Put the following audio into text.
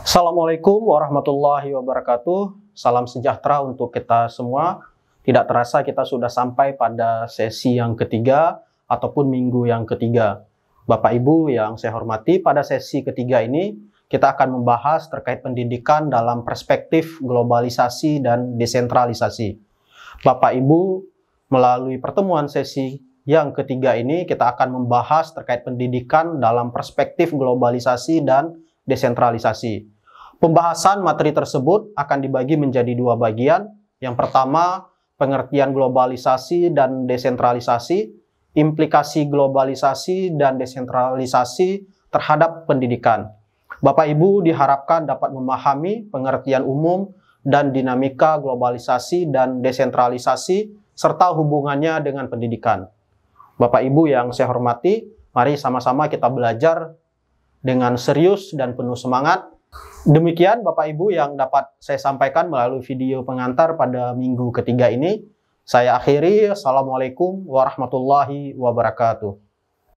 Assalamualaikum warahmatullahi wabarakatuh. Salam sejahtera untuk kita semua. Tidak terasa kita sudah sampai pada sesi yang ketiga ataupun minggu yang ketiga. Bapak Ibu yang saya hormati, pada sesi ketiga ini kita akan membahas terkait pendidikan dalam perspektif globalisasi dan desentralisasi. Bapak Ibu, melalui pertemuan sesi yang ketiga ini kita akan membahas terkait pendidikan dalam perspektif globalisasi dan desentralisasi. Pembahasan materi tersebut akan dibagi menjadi dua bagian. Yang pertama, pengertian globalisasi dan desentralisasi, implikasi globalisasi dan desentralisasi terhadap pendidikan. Bapak Ibu diharapkan dapat memahami pengertian umum dan dinamika globalisasi dan desentralisasi serta hubungannya dengan pendidikan. Bapak Ibu yang saya hormati, mari sama-sama kita belajar dengan serius dan penuh semangat. Demikian Bapak Ibu yang dapat saya sampaikan melalui video pengantar pada minggu ketiga ini. Saya akhiri. Assalamualaikum warahmatullahi wabarakatuh.